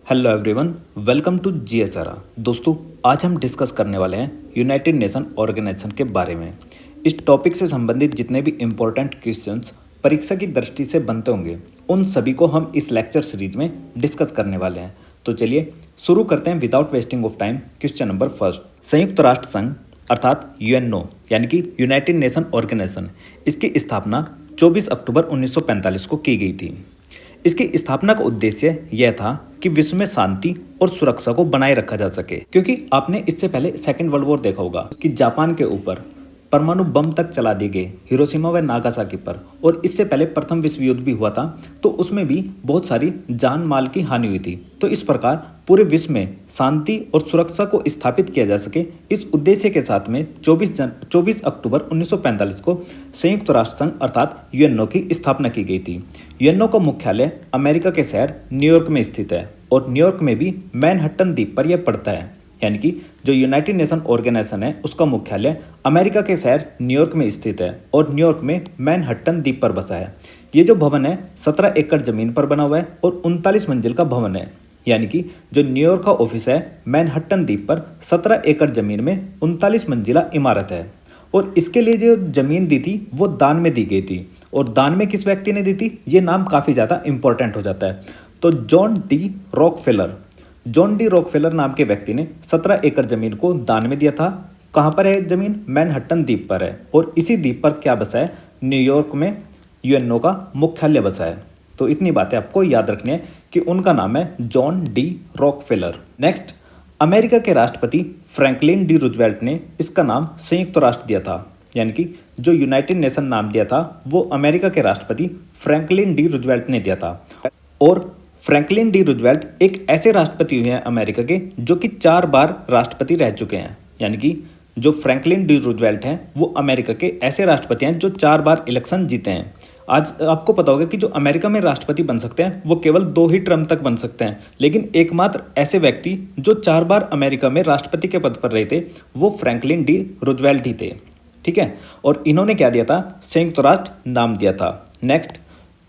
Hello everyone, welcome to जीएसआरआ। दोस्तों, आज हम डिस्कस करने वाले हैं यूनाइटेड नेशन ऑर्गेनाइजेशन के बारे में। इस टॉपिक से संबंधित जितने भी इम्पोर्टेंट क्वेश्चंस परीक्षा की दृष्टि से बनते होंगे, उन सभी को हम इस लेक्चर सीरीज में डिस्कस करने वाले हैं। तो चलिए शुरू करते हैं without wasting of time. Question number first, संयुक्त राष्ट्र संघ अर्थात यूएनओ यानी कि यूनाइटेड नेशन ऑर्गेनाइजेशन, इसकी स्थापना 24 अक्टूबर 1945 को की गई थी। इसकी स्थापना का उद्देश्य यह था कि विश्व में शांति और सुरक्षा को बनाए रखा जा सके, क्योंकि आपने इससे पहले सेकेंड वर्ल्ड वॉर देखा होगा कि जापान के ऊपर परमाणु बम तक चला दिए गए, हिरोशिमा व नागासाकी पर। और इससे पहले प्रथम विश्व युद्ध भी हुआ था, तो उसमें भी बहुत सारी जान माल की हानि हुई थी। तो इस प्रकार पूरे विश्व में शांति और सुरक्षा को स्थापित किया जा सके, इस उद्देश्य के साथ में 24 अक्टूबर 1945 को संयुक्त राष्ट्र संघ अर्थात यूएनओ की स्थापना की गई थी। यूएनओ का मुख्यालय अमेरिका के शहर न्यूयॉर्क में स्थित है, और न्यूयॉर्क में भी मैनहट्टन द्वीप पर यह पड़ता है। यानी कि जो यूनाइटेड नेशन ऑर्गेनाइजेशन है, उसका मुख्यालय अमेरिका के शहर न्यूयॉर्क में स्थित है, और न्यूयॉर्क में मैनहट्टन द्वीप पर बसा है। ये जो भवन है 17 एकड़ जमीन पर बना हुआ है और 39 मंजिल का भवन है। यानी कि जो न्यूयॉर्क का ऑफिस है मैनहट्टन द्वीप पर 17 एकड़ जमीन में 39 मंजिला इमारत है। और इसके लिए जो जमीन दी थी वो दान में दी गई थी। और दान में किस व्यक्ति ने दी थी, ये नाम काफ़ी ज़्यादा इंपॉर्टेंट हो जाता है। तो जॉन डी रॉकफेलर नाम के व्यक्ति ने 17 एकड़ जमीन को दान में दिया था। कहाँ पर है जमीन? मैनहट्टन द्वीप पर है। और इसी द्वीप पर क्या बसा है? न्यूयॉर्क में यूएनओ का मुख्यालय बसा है। तो इतनी बातें आपको याद रखनी है कि उनका नाम है John D Rockefeller. Next, America के राष्ट्रपति फ्रैंकलिन डी रूजवेल्ट ने इसका नाम संयुक्त राष्ट्र दिया था। यानी कि जो यूनाइटेड नेशन नाम दिया था वो अमेरिका के राष्ट्रपति फ्रैंकलिन डी रूजवेल्ट ने दिया था। और फ्रैंकलिन डी रूजवेल्ट एक ऐसे राष्ट्रपति हुए हैं अमेरिका के जो कि 4 बार राष्ट्रपति रह चुके हैं। यानी कि जो फ्रैंकलिन डी रूजवेल्ट हैं वो अमेरिका के ऐसे राष्ट्रपति हैं जो 4 बार इलेक्शन जीते हैं। आज आपको पता होगा कि जो अमेरिका में राष्ट्रपति बन सकते हैं वो केवल 2 ही टर्म तक बन सकते हैं, लेकिन एकमात्र ऐसे व्यक्ति जो 4 बार अमेरिका में राष्ट्रपति के पद पर रहे थे वो फ्रैंकलिन डी रूजवेल्ट ही थे। ठीक है, और इन्होंने क्या दिया था? संयुक्त राष्ट्र नाम दिया था। नेक्स्ट,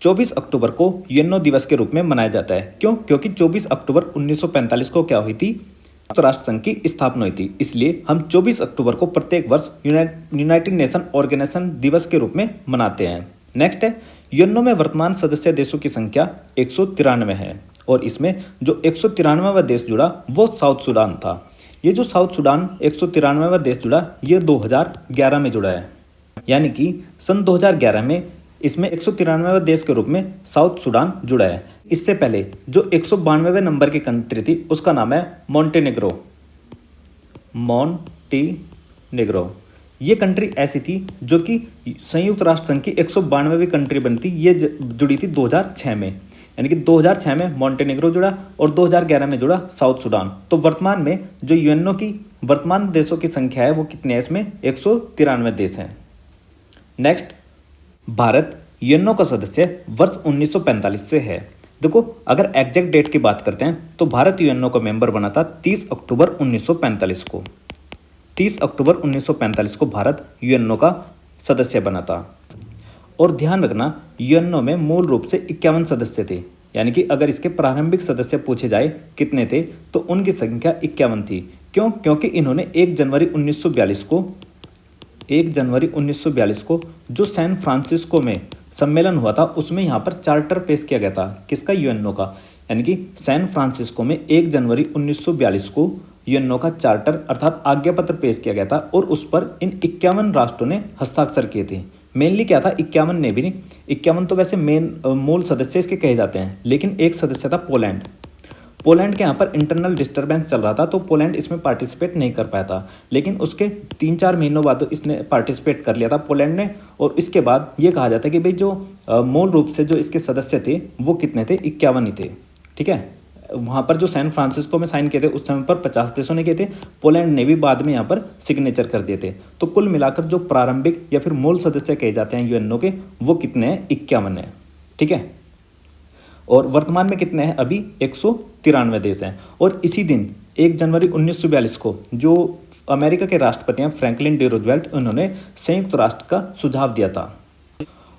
24 अक्टूबर को यूएनओ दिवस के रूप में मनाया जाता है। क्यों? क्योंकि 24 अक्टूबर 1945 को क्या हुई थी? संयुक्त राष्ट्र संघ की स्थापना हुई थी। इसलिए हम 24 अक्टूबर को प्रत्येक वर्ष यूनाइटेड नेशन ऑर्गेनाइजेशन दिवस के रूप में मनाते हैं। नेक्स्ट है, यूएनओ में वर्तमान सदस्य देशों की संख्या 193 है, और इसमें जो 193वां देश जुड़ा वो साउथ सूडान था। ये जो साउथ सूडान 193वां देश जुड़ा ये 2011 में जुड़ा है। यानी कि सन 2011 में इसमें 193वें देश के रूप में साउथ सूडान जुड़ा है। इससे पहले जो 192वें नंबर की कंट्री थी उसका नाम है मॉन्टेनेग्रो। ये कंट्री ऐसी थी जो कि संयुक्त राष्ट्र संघ की 192वीं कंट्री बनी थी। ये जुड़ी थी 2006 में। यानी कि 2006 में मॉन्टेनेग्रो जुड़ा और 2011 में जुड़ा साउथ सूडान। तो वर्तमान में जो यूएनओ की वर्तमान देशों की संख्या है वो कितने हैं? इसमें 193 देश हैं। नेक्स्ट, भारत यूएनओ का सदस्य वर्ष 1945 से है। देखो, अगर एग्जैक्ट डेट की बात करते हैं तो भारत यूएनओ का मेंबर बना था 30 अक्टूबर 1945 को। 30 अक्टूबर 1945 को भारत यूएनओ का सदस्य बना था। और ध्यान रखना, यूएनओ में मूल रूप से 51 सदस्य थे। यानी कि अगर इसके प्रारंभिक सदस्य पूछे जाए कितने थे तो उनकी संख्या 51 थी। क्यों? क्योंकि इन्होंने 1 जनवरी 1942 को जो सैन फ्रांसिस्को में सम्मेलन हुआ था उसमें यहाँ पर चार्टर पेश किया गया था। किसका? यूएनओ का। यानी कि सैन फ्रांसिस्को में 1 जनवरी 1942 को यूएनओ का चार्टर अर्थात आज्ञा पत्र पेश किया गया था, और उस पर इन 51 राष्ट्रों ने हस्ताक्षर किए थे। मेनली क्या था? 51 ने भी नहीं, 51 तो वैसे मूल सदस्य इसके कहे जाते हैं, लेकिन एक सदस्य था पोलैंड के यहाँ पर इंटरनल डिस्टर्बेंस चल रहा था, तो पोलैंड इसमें पार्टिसिपेट नहीं कर पाया था। लेकिन उसके 3-4 महीनों बाद इसने पार्टिसिपेट कर लिया था पोलैंड ने। और इसके बाद ये कहा जाता है कि भाई जो मूल रूप से जो इसके सदस्य थे वो कितने थे? 51 ही थे। ठीक है, वहाँ पर जो सैन फ्रांसिस्को में साइन किए थे उस समय पर 50 देशों ने किए थे। पोलैंड ने भी बाद में यहाँ पर सिग्नेचर कर दिए थे। तो कुल मिलाकर जो प्रारंभिक या फिर मूल सदस्य कहे जाते हैं यूएनओ के वो कितने हैं? 51 है। ठीक है, और वर्तमान में कितने हैं? अभी 193 देश हैं। और इसी दिन 1 जनवरी 1942 को जो अमेरिका के राष्ट्रपति हैं फ्रैंकलिन डी रूजवेल्ट, उन्होंने संयुक्त राष्ट्र का सुझाव दिया था।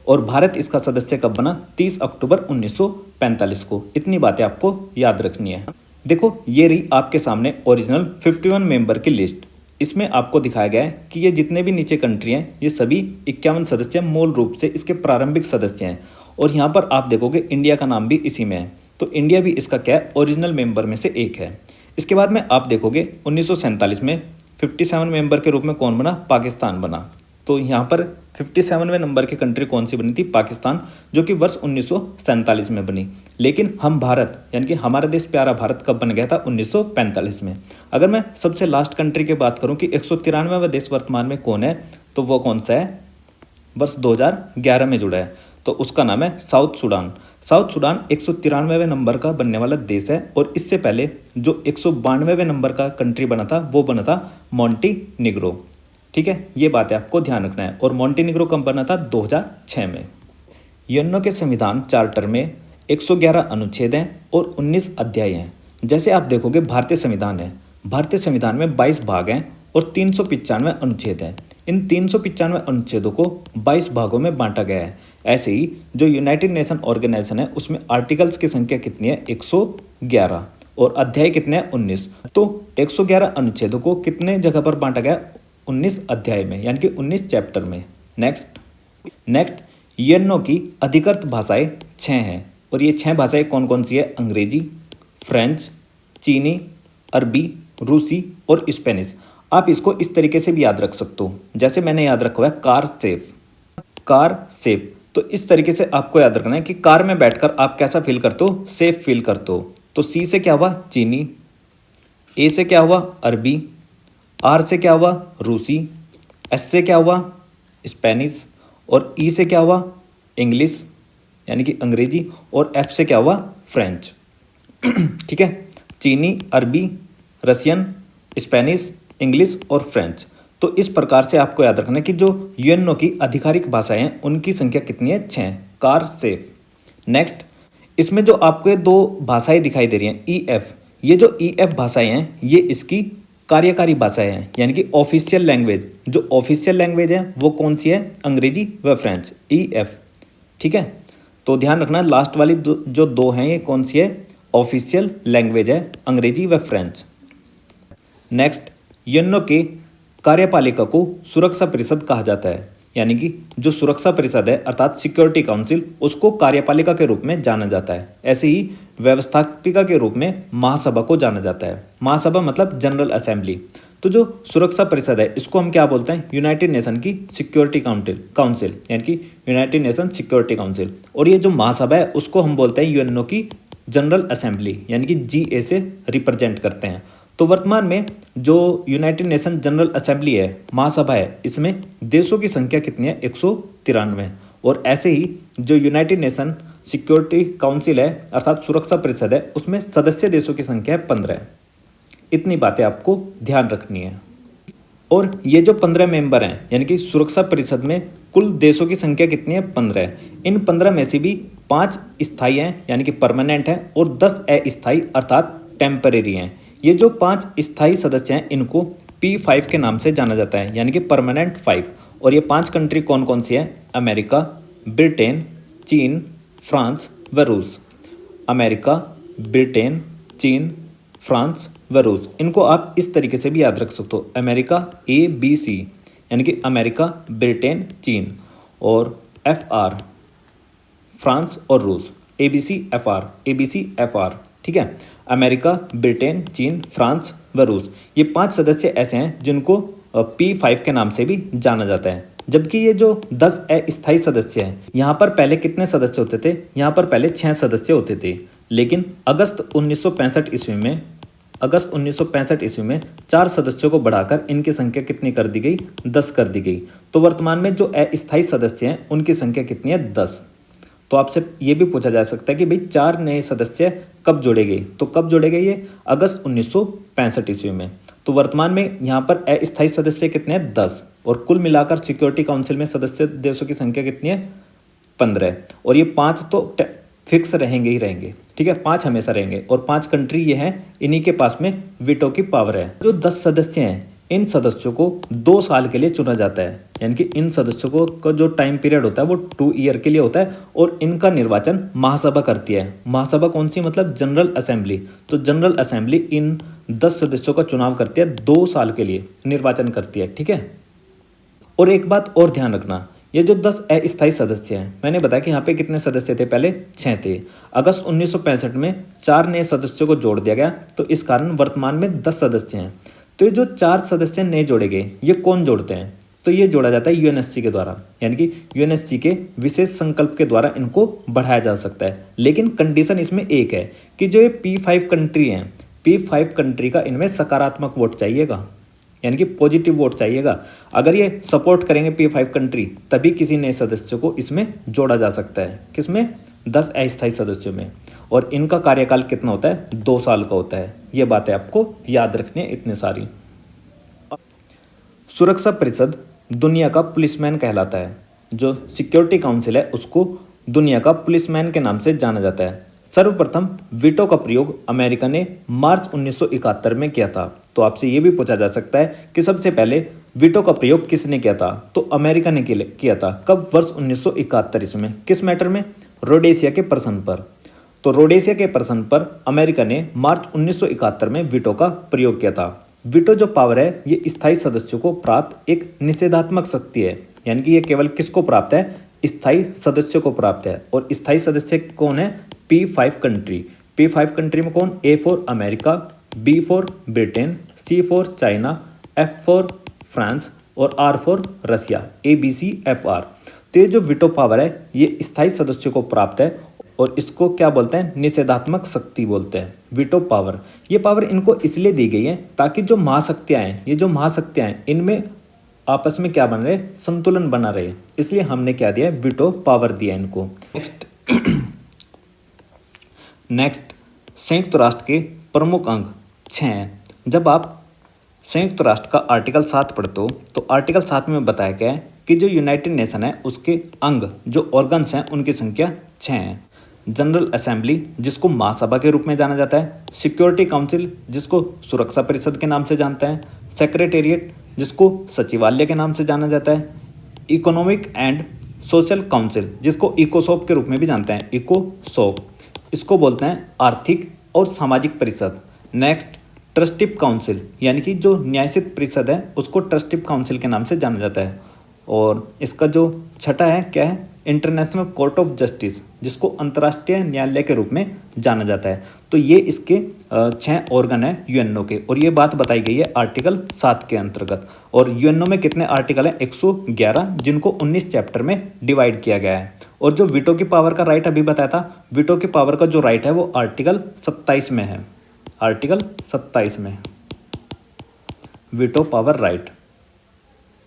और भारत इसका सदस्य कब बना? 30 अक्टूबर 1945 को। इतनी बातें आपको याद रखनी है। देखो ये रही आपके सामने ओरिजिनल 51 मेंबर की लिस्ट। इसमें आपको दिखाया गया है कि ये जितने भी नीचे कंट्री हैं ये सभी 51 सदस्य मूल रूप से इसके प्रारंभिक सदस्य हैं। और यहाँ पर आप देखोगे इंडिया का नाम भी इसी में है, तो इंडिया भी इसका क्या है, ओरिजिनल मेंबर में से एक है। इसके बाद में आप देखोगे 1947 में 57 मेंबर के रूप में कौन बना, पाकिस्तान बना। तो यहाँ पर 57वें नंबर की कंट्री कौन सी बनी थी, पाकिस्तान, जो कि वर्ष 1947 में बनी। लेकिन हम भारत यानी कि हमारा देश प्यारा भारत कब बन गया था, 1945 में। अगर मैं सबसे लास्ट कंट्री की बात करूं कि 193वां देश वर्तमान में कौन है, तो वो कौन सा है, वर्ष 2011 में जुड़ा है, तो उसका नाम है साउथ सूडान। साउथ सूडान 193वें नंबर का बनने वाला देश है। और इससे पहले जो 192वें नंबर का कंट्री बना था वो बना था मोंटेनिग्रो। ठीक है, ये बात है आपको ध्यान रखना है। और मोंटेनिग्रो कब बना था, 2006 में। यूएनओ के संविधान चार्टर में 111 अनुच्छेद हैं और 19 अध्याय हैं। जैसे आप देखोगे भारतीय संविधान है, भारतीय संविधान में 22 भाग हैं और 395 अनुच्छेद हैं। इन 395 अनुच्छेदों को 22 भागों में बांटा गया है। ऐसे ही जो यूनाइटेड नेशन ऑर्गेनाइजेशन है उसमें आर्टिकल्स की संख्या कितनी है, 111, और अध्याय कितने हैं, 19। तो 111 अनुच्छेदों को कितने जगह पर बांटा गया, 19 अध्याय में, यानी कि 19 चैप्टर में। नेक्स्ट यूएनओ की अधिकृत भाषाएं 6 हैं और ये 6 भाषाएं कौन कौन सी है, अंग्रेजी, फ्रेंच, चीनी, अरबी, रूसी और स्पेनिश। आप इसको इस तरीके से भी याद रख सकते हो, जैसे मैंने याद रखा हुआ है कार सेफ। तो इस तरीके से आपको याद रखना है कि कार में बैठकर आप कैसा फील करते हो, सेफ फील करते हो। तो सी से क्या हुआ, चीनी, ए से क्या हुआ, अरबी, आर से क्या हुआ, रूसी, एस से क्या हुआ, स्पेनिश, और ई से क्या हुआ, इंग्लिश यानी कि अंग्रेजी, और एफ से क्या हुआ, फ्रेंच। ठीक है, चीनी, अरबी, रशियन, स्पेनिश, इंग्लिश और फ्रेंच। तो इस प्रकार से आपको याद रखना है कि जो यूएनओ की आधिकारिक भाषाएं हैं उनकी संख्या कितनी है, 6, कार सेफ। नेक्स्ट, इसमें जो आपको ये 2 भाषाएं दिखाई दे रही हैं, ईएफ, ये जो ईएफ भाषाएं हैं ये इसकी कार्यकारी भाषाएं हैं, यानी कि ऑफिशियल लैंग्वेज। जो ऑफिशियल लैंग्वेज है वो कौन सी है, अंग्रेजी व फ्रेंच, ईएफ। ठीक है, तो ध्यान रखना लास्ट वाली जो 2 हैं ये कौन सी है, ऑफिशियल लैंग्वेज है, अंग्रेजी व फ्रेंच। नेक्स्ट, यूएनओ के कार्यपालिका को सुरक्षा परिषद कहा जाता है, यानी कि जो सुरक्षा परिषद है अर्थात सिक्योरिटी काउंसिल, उसको कार्यपालिका के रूप में जाना जाता है। ऐसे ही व्यवस्थापिका के रूप में महासभा को जाना जाता है। महासभा मतलब जनरल असेंबली। तो जो सुरक्षा परिषद है इसको हम क्या बोलते हैं, यूनाइटेड नेशन की सिक्योरिटी काउंसिल, यानी कि यूनाइटेड नेशन सिक्योरिटी काउंसिल। और ये जो महासभा है उसको हम बोलते हैं यूएनओ की जनरल असेंबली, यानी कि जीए से रिप्रेजेंट करते हैं। तो वर्तमान में जो यूनाइटेड नेशन जनरल असेंबली है, महासभा है, इसमें देशों की संख्या कितनी है, 193। और ऐसे ही जो यूनाइटेड नेशन सिक्योरिटी काउंसिल है अर्थात सुरक्षा परिषद है उसमें सदस्य देशों की संख्या है 15। इतनी बातें आपको ध्यान रखनी है। और ये जो 15 मेंबर हैं यानी कि सुरक्षा परिषद में कुल देशों की संख्या कितनी है, 15। इन 15 में से भी 5 स्थायी हैं यानी कि परमानेंट हैं और 10 अस्थायी अर्थात टेम्परेरी हैं। ये जो 5 स्थायी सदस्य हैं इनको P5 के नाम से जाना जाता है, यानी कि परमानेंट 5। और ये 5 कंट्री कौन कौन सी है, अमेरिका, ब्रिटेन, चीन, फ्रांस व रूस। अमेरिका, ब्रिटेन, चीन, फ्रांस व रूस, इनको आप इस तरीके से भी याद रख सकते हो, अमेरिका ABC, यानी कि अमेरिका, ब्रिटेन, चीन, और FR फ्रांस और रूस, ABC FR। ठीक है, अमेरिका, ब्रिटेन, चीन, फ्रांस व रूस, ये 5 सदस्य ऐसे हैं जिनको P5 के नाम से भी जाना जाता है। जबकि ये जो 10 अस्थायी सदस्य हैं, यहाँ पर पहले कितने सदस्य होते थे, यहाँ पर पहले 6 सदस्य होते थे। लेकिन अगस्त 1965 ईस्वी में 4 सदस्यों को बढ़ाकर इनकी संख्या कितनी कर दी गई, 10 कर दी गई। तो वर्तमान में जो अस्थायी सदस्य हैं उनकी संख्या कितनी है, 10। तो आपसे ये भी पूछा जा सकता है कि भाई 4 नए सदस्य कब जोड़े गए, तो कब जोड़े गए, ये अगस्त 1965 ईस्वी में। तो वर्तमान में यहाँ पर अस्थायी सदस्य कितने हैं, 10, और कुल मिलाकर सिक्योरिटी काउंसिल में सदस्य देशों की संख्या कितनी है, 15। और ये 5 तो फिक्स रहेंगे ही रहेंगे, ठीक है, 5 हमेशा रहेंगे। और 5 कंट्री ये हैं, इन्हीं के पास में वीटो की पावर है। जो 10 सदस्य हैं इन सदस्यों को 2 साल के लिए चुना जाता है, यानी कि इन सदस्यों को का जो टाइम पीरियड होता है वो 2 ईयर के लिए होता है और इनका निर्वाचन महासभा करती है। महासभा कौन सी, मतलब जनरल असेंबली। तो जनरल असेंबली इन 10 सदस्यों का चुनाव करती है, 2 साल के लिए निर्वाचन करती है, ठीक है। और एक बात और ध्यान रखना, ये जो 10 अस्थायी सदस्य हैं, मैंने बताया कि यहाँ पे कितने सदस्य थे, पहले 6 थे। अगस्त 1965 में 4 नए सदस्यों को जोड़ दिया गया, तो इस कारण वर्तमान में 10 सदस्य हैं। तो ये जो 4 सदस्य नए जोड़े गए, ये कौन जोड़ते हैं, तो ये जोड़ा जाता है यूएनएससी के द्वारा, यानी कि यूएनएससी के विशेष संकल्प के द्वारा इनको बढ़ाया जा सकता है। लेकिन कंडीशन इसमें एक है कि जो ये P5 कंट्री हैं, P5 कंट्री का इनमें सकारात्मक वोट चाहिएगा, यानी कि पॉजिटिव वोट चाहिएगा। अगर ये सपोर्ट करेंगे P5 कंट्री, तभी किसी नए सदस्य को इसमें जोड़ा जा सकता है। किसमें, 10 अस्थायी सदस्यों में। और इनका कार्यकाल कितना होता है, 2 साल का होता है। ये बातें आपको याद रखनी है, इतनी सारी। सुरक्षा परिषद दुनिया का पुलिसमैन कहलाता है। जो सिक्योरिटी काउंसिल है उसको दुनिया का पुलिसमैन के नाम से जाना जाता है। सर्वप्रथम वीटो का प्रयोग अमेरिका ने मार्च 1971 में किया था। तो आपसे ये भी पूछा जा सकता है कि सबसे पहले वीटो का प्रयोग किसने किया था, तो अमेरिका ने किया था। कब, वर्ष 1971 ईस्वी में। किस मैटर में, रोडेशिया के प्रश्न पर। तो रोडेशिया के प्रश्न पर अमेरिका ने मार्च 1971 में वीटो का प्रयोग किया था। वीटो जो पावर है ये स्थायी सदस्यों को प्राप्त एक निषेधात्मक शक्ति है, यानी कि ये केवल किसको प्राप्त है, स्थायी सदस्यों को प्राप्त है। और स्थायी सदस्य कौन है, P5 कंट्री। P5 कंट्री में कौन, A for America, B for Britain, C for China, F for France और R फॉर रसिया, ABCFR। तो ये जो वीटो पावर है ये स्थायी सदस्यों को प्राप्त है और इसको क्या बोलते हैं, निषेधात्मक शक्ति बोलते हैं, वीटो पावर। ये पावर इनको इसलिए दी गई है ताकि जो महाशक्तियां हैं, ये जो महाशक्तियां हैं इनमें आपस में क्या बन रहे, संतुलन बना रहे, इसलिए हमने क्या दिया, वीटो पावर दिया इनको। नेक्स्ट संयुक्त राष्ट्र के प्रमुख अंग 6 हैं। जब आप संयुक्त राष्ट्र का आर्टिकल 7 पढ़ते हो तो आर्टिकल 7 में बताया गया है कि जो यूनाइटेड नेशन है उसके अंग, जो ऑर्गन्स हैं, उनकी संख्या 6 है। जनरल असेंबली जिसको महासभा के रूप में जाना जाता है, सिक्योरिटी काउंसिल जिसको सुरक्षा परिषद के नाम से जानते हैं, सेक्रेटेरिएट जिसको सचिवालय के नाम से जाना जाता है, इकोनॉमिक एंड सोशल काउंसिल जिसको इकोसॉक के रूप में भी जानते हैं, इकोसॉक इसको बोलते हैं आर्थिक और सामाजिक परिषद। नेक्स्ट ट्रस्टिव काउंसिल, यानी कि जो न्यायिक परिषद है उसको ट्रस्टिव काउंसिल के नाम से जाना जाता है। और इसका जो छठा है क्या है, इंटरनेशनल कोर्ट ऑफ जस्टिस जिसको अंतर्राष्ट्रीय न्यायालय के रूप में जाना जाता है। तो ये इसके 6 ऑर्गन है यूएनओ के, और ये बात बताई गई है आर्टिकल 7 के अंतर्गत। और यूएनओ में कितने आर्टिकल हैं, 111, जिनको 19 चैप्टर में डिवाइड किया गया है। और जो वीटो की पावर का राइट अभी बताया था, वीटो की पावर का जो राइट है वो आर्टिकल 27 में है, आर्टिकल 27 में वीटो पावर राइट।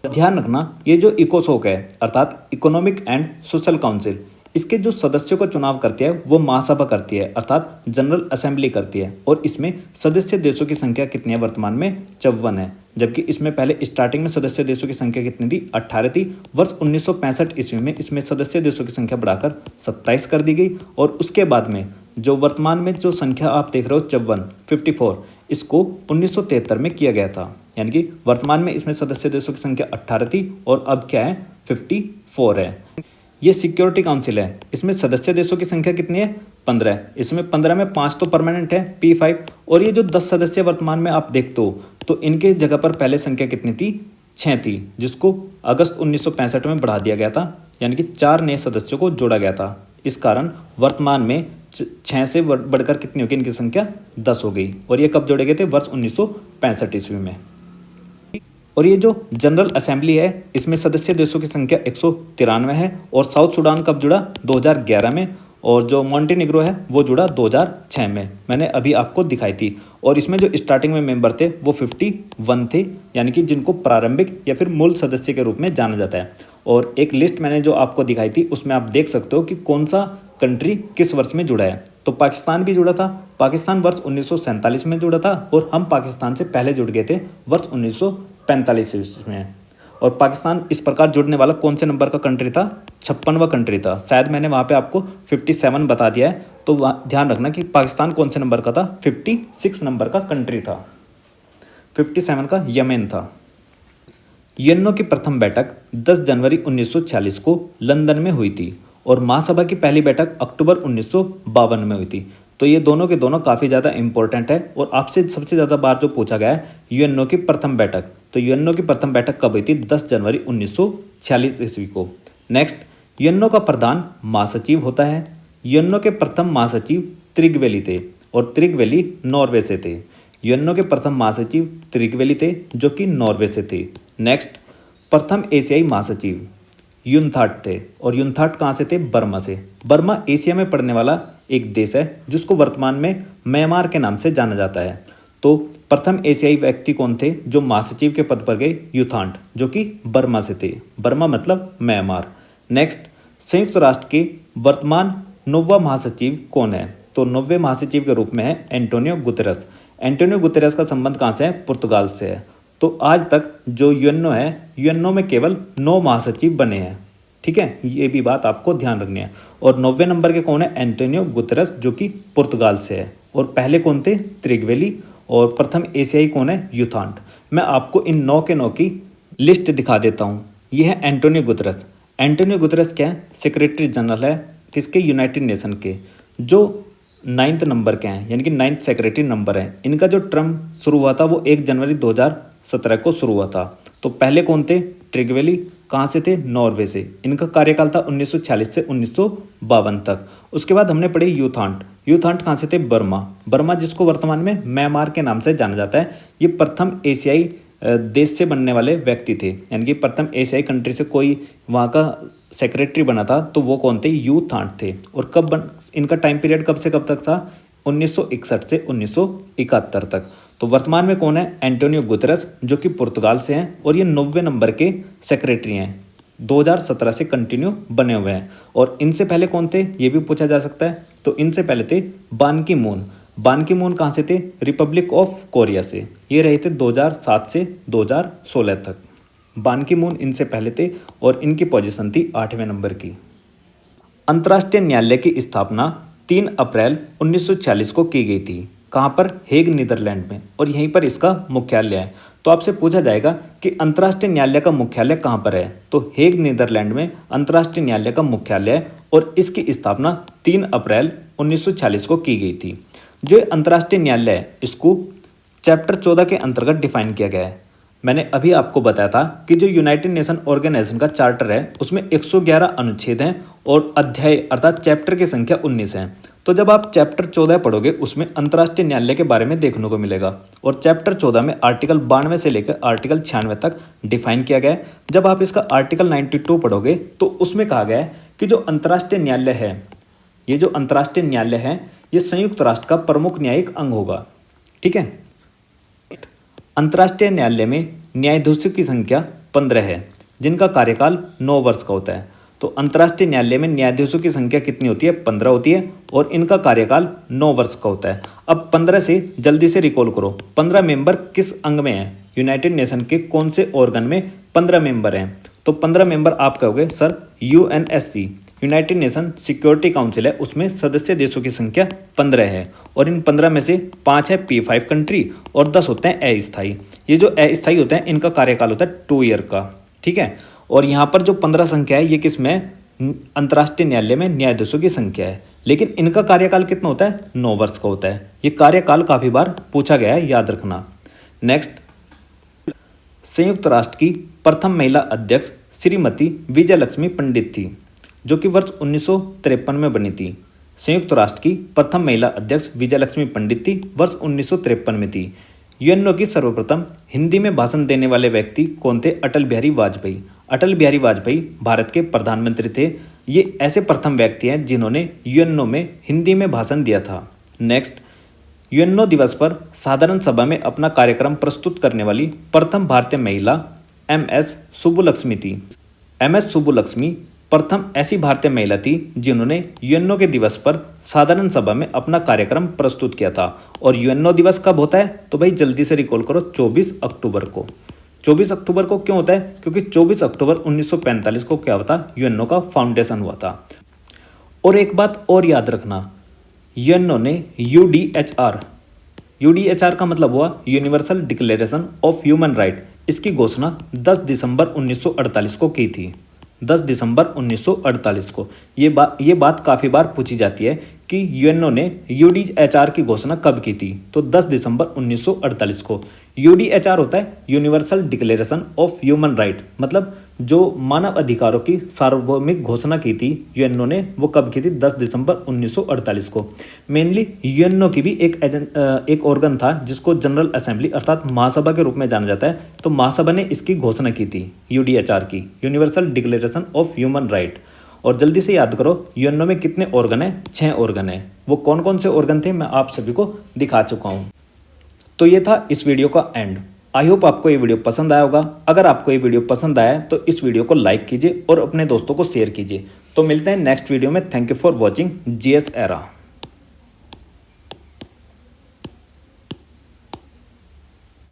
ध्यान रखना, ये जो इकोसोक है अर्थात इकोनॉमिक एंड सोशल काउंसिल, इसके जो सदस्यों का चुनाव करती है वो महासभा करती है अर्थात जनरल असेंबली करती है। और इसमें सदस्य देशों की संख्या कितनी है, वर्तमान में 54 है। जबकि इसमें पहले स्टार्टिंग में सदस्य देशों की संख्या कितनी थी, 18 थी। वर्ष 1965 ईस्वी में इसमें सदस्य देशों की संख्या बढ़ाकर 27 कर दी गई। और उसके बाद में जो वर्तमान में जो संख्या आप देख रहे हो 54, इसको 1973 में किया गया था। यानी कि वर्तमान में इसमें सदस्य देशों की संख्या 18 थी और अब क्या है, 54 है। ये सिक्योरिटी काउंसिल है, इसमें सदस्य देशों की संख्या कितनी है, 15 है। इसमें 15 में 5 तो परमानेंट है, P5। और ये जो 10 सदस्य वर्तमान में आप देखते हो तो इनके जगह पर पहले संख्या कितनी थी, 6 थी, जिसको अगस्त 1965 में बढ़ा दिया गया था। यानी कि 4 नए सदस्यों को जोड़ा गया था। इस कारण वर्तमान में 6 से बढ़कर कितनी होगी, इनकी संख्या 10 हो गई। और ये कब जोड़े गए थे, वर्ष 1965 ईस्वी में। और ये जो जनरल असेंबली है इसमें सदस्य देशों की संख्या 193 है। और साउथ सूडान कब जुड़ा, 2011 में। और जो मॉन्टेनिग्रो है वो जुड़ा 2006 में, मैंने अभी आपको दिखाई थी। और इसमें जो स्टार्टिंग में मेंबर थे वो 51 थे, यानी कि जिनको प्रारंभिक या फिर मूल सदस्य के रूप में जाना जाता है। और एक लिस्ट मैंने जो आपको दिखाई थी उसमें आप देख सकते हो कि कौन सा कंट्री किस वर्ष में जुड़ा है। तो पाकिस्तान भी जुड़ा था, पाकिस्तान वर्ष 1947 में जुड़ा था। और हम पाकिस्तान से पहले जुड़ गए थे वर्ष 1945 में। और पाकिस्तान इस प्रकार जुड़ने वाला कौन से नंबर का कंट्री था, 56वां कंट्री था। शायद मैंने वहाँ पे आपको 57 बता दिया है, तो ध्यान रखना कि पाकिस्तान कौन से नंबर का था, 56 नंबर का कंट्री था। 57 का यमन था। यूएनओ की प्रथम बैठक 10 जनवरी 1946 को लंदन में हुई थी और महासभा की पहली बैठक अक्टूबर 1952 में हुई थी। तो ये दोनों के दोनों काफ़ी ज़्यादा इंपॉर्टेंट है और आपसे सबसे ज़्यादा बार जो पूछा गया है यूएनओ की प्रथम बैठक, तो यूएनओ की प्रथम बैठक कब हुई थी? 10 जनवरी 1946 ईस्वी को। नेक्स्ट, यूएनओ का प्रधान महासचिव होता है। यूएनओ के प्रथम महासचिव त्रिगवेली थे और त्रिगवेली नॉर्वे से थे। यूएनओ के प्रथम महासचिव त्रिगवेली थे जो कि नॉर्वे से थे। नेक्स्ट, प्रथम एशियाई महासचिव यूनथाट थे और यूनथाट कहाँ से थे? बर्मा से। बर्मा एशिया में पड़ने वाला एक देश है जिसको वर्तमान में म्यांमार के नाम से जाना जाता है। तो प्रथम एशियाई व्यक्ति कौन थे जो महासचिव के पद पर गए? यूथाट, जो कि बर्मा से थे। बर्मा मतलब म्यांमार। नेक्स्ट, संयुक्त राष्ट्र के वर्तमान 9वां महासचिव कौन है? तो 9वें महासचिव के रूप में है एंटोनियो गुतेरस। एंटोनियो गुतेरस का संबंध कहाँ से है? पुर्तगाल से है। तो आज तक जो यूएनओ है, यूएनओ में केवल 9 महासचिव बने हैं। ठीक है, ये भी बात आपको ध्यान रखनी है। और 90वें नंबर के कौन है? एंटोनियो गुतेरस, जो कि पुर्तगाल से है। और पहले कौन थे? त्रिगवेली। और प्रथम एशियाई कौन है? यूथाट। मैं आपको इन 9 के 9 की लिस्ट दिखा देता हूँ। ये है एंटोनियो गुतेरस। एंटोनियो गुतेरस क्या है? सेक्रेटरी जनरल है किसके? यूनाइटेड नेशन के, जो 9th नंबर के हैं, यानी कि 9th सेक्रेटरी नंबर है। इनका जो टर्म शुरू हुआ था वो 1 जनवरी 2017 को शुरू हुआ था। तो पहले कौन थे? ट्रिगवेली। कहाँ से थे? नॉर्वे से। इनका कार्यकाल था 1946 से 1952 तक। उसके बाद हमने पढ़े यूथाट। यूथाट कहाँ से थे? बर्मा। बर्मा जिसको वर्तमान में म्यांमार के नाम से जाना जाता है। ये प्रथम एशियाई देश से बनने वाले व्यक्ति थे, यानी कि प्रथम एशियाई कंट्री से कोई वहाँ का सेक्रेटरी बना था तो वो कौन थे? यूथाट थे। और कब इनका टाइम पीरियड कब से कब तक था? 1961 से 1971 तक। तो वर्तमान में कौन है? एंटोनियो गुतेरस, जो कि पुर्तगाल से हैं और ये 90वें नंबर के सेक्रेटरी हैं। 2017 से कंटिन्यू बने हुए हैं। और इनसे पहले कौन थे? ये भी पूछा जा सकता है। तो इनसे पहले थे बान की मून। बान की मून कहाँ से थे? रिपब्लिक ऑफ कोरिया से। ये रहे थे 2007 से 2016 तक। बान की मून इनसे पहले थे और इनकी पोजीशन थी 8वें नंबर की। अंतर्राष्ट्रीय न्यायालय की स्थापना 3 अप्रैल 1946 को की गई थी। कहाँ पर? हेग, नीदरलैंड में। और यहीं पर इसका मुख्यालय है। तो आपसे पूछा जाएगा कि अंतर्राष्ट्रीय न्यायालय का मुख्यालय कहाँ पर है? तो हेग, नीदरलैंड में अंतर्राष्ट्रीय न्यायालय का मुख्यालय है और इसकी स्थापना 3 अप्रैल 1946 को की गई थी। जो अंतर्राष्ट्रीय न्यायालय है इसको चैप्टर 14 के अंतर्गत डिफाइन किया गया है। मैंने अभी आपको बताया था कि जो यूनाइटेड नेशन ऑर्गेनाइजेशन का चार्टर है उसमें 111 अनुच्छेद हैं और अध्याय अर्थात चैप्टर की संख्या 19 है। तो जब आप चैप्टर 14 पढ़ोगे उसमें अंतर्राष्ट्रीय न्यायालय के बारे में देखने को मिलेगा। और चैप्टर 14 में आर्टिकल 92 से लेकर आर्टिकल 96 तक डिफाइन किया गया है। जब आप इसका आर्टिकल 92 पढ़ोगे तो उसमें कहा गया है कि जो अंतर्राष्ट्रीय न्यायालय है, ये जो अंतर्राष्ट्रीय न्यायालय है ये संयुक्त राष्ट्र का प्रमुख न्यायिक अंग होगा। ठीक है। अंतर्राष्ट्रीय न्यायालय में न्यायाधीशों की संख्या 15 है जिनका कार्यकाल 9 वर्ष का होता है। तो अंतर्राष्ट्रीय न्यायालय में न्यायाधीशों की संख्या कितनी होती है? 15 होती है और इनका कार्यकाल 9 वर्ष का होता है। अब 15 से जल्दी से रिकॉल करो, 15 मेंबर किस अंग में है? यूनाइटेड नेशन के कौन से ऑर्गन में 15 मेंबर हैं? तो 15 मेंबर आप कहोगे sir UNSC, United nation security council है, उसमें सदस्य देशों की संख्या 15 है और इन 15 में से 5 है P5 कंट्री और 10 होते हैं अस्थायी। ये जो अस्थायी होते हैं इनका कार्यकाल होता है 2 ईयर का। ठीक है। और यहाँ पर जो 15 संख्या है ये किस में? अंतर्राष्ट्रीय न्यायालय में न्यायाधीशों की संख्या है, लेकिन इनका कार्यकाल कितना होता है? 9 वर्ष का होता है। ये कार्यकाल काफ़ी बार पूछा गया है, याद रखना। नेक्स्ट, संयुक्त राष्ट्र की प्रथम महिला अध्यक्ष श्रीमती विजयलक्ष्मी पंडित थी जो कि वर्ष 1953 में बनी थी। संयुक्त राष्ट्र की प्रथम महिला अध्यक्ष विजयलक्ष्मी पंडित थी, वर्ष 1953 में थी। यूएनओ की सर्वप्रथम हिंदी में भाषण देने वाले व्यक्ति कौन थे? अटल बिहारी वाजपेयी। अटल बिहारी वाजपेयी भारत के प्रधानमंत्री थे। ये ऐसे प्रथम व्यक्ति हैं जिन्होंने यूएनओ में हिंदी में भाषण दिया था। नेक्स्ट, यूएनओ दिवस पर साधारण सभा में अपना कार्यक्रम प्रस्तुत करने वाली प्रथम भारतीय महिला MS सुब्बुलक्ष्मी थी। MS सुब्बुलक्ष्मी प्रथम ऐसी भारतीय महिला थी जिन्होंने यूएनओ के दिवस पर साधारण सभा में अपना कार्यक्रम प्रस्तुत किया था। और यूएनओ दिवस कब होता है? तो भाई जल्दी से रिकॉल करो, 24 अक्टूबर को। 24 अक्टूबर को क्यों होता है? क्योंकि 24 अक्टूबर 1945 को क्या हुआ था? यूएनओ का फाउंडेशन हुआ था। और एक बात और याद रखना, यूएनओ ने यूडीएचआर का मतलब हुआ universal declaration of human right. इसकी घोषणा 10 दिसंबर 1948 को की थी। 10 दिसंबर 1948 को। ये बात काफ़ी बार पूछी जाती है कि यूएनओ ने यूडीएचआर की घोषणा कब की थी, तो 10 दिसंबर 1948 को। यूडीएचआर होता है universal declaration of human right, मतलब जो मानव अधिकारों की सार्वभौमिक घोषणा की थी यूएनओ ने, वो कब की थी? 10 दिसंबर 1948 को। मेनली यूएनओ की भी एक ऑर्गन था जिसको जनरल असेंबली अर्थात महासभा के रूप में जाना जाता है। तो महासभा ने इसकी घोषणा की थी यूडीएचआर की, universal declaration of human right. और जल्दी से याद करो यूएनओ में कितने ऑर्गन है? 6 ऑर्गन है। वो कौन कौन से ऑर्गन थे मैं आप सभी को दिखा चुका हूँ। तो ये था इस वीडियो का एंड। आई होप आपको ये वीडियो पसंद आया होगा। अगर आपको ये वीडियो पसंद आया तो इस वीडियो को लाइक कीजिए और अपने दोस्तों को शेयर कीजिए। तो मिलते हैं नेक्स्ट वीडियो में। Thank you for watching GS era.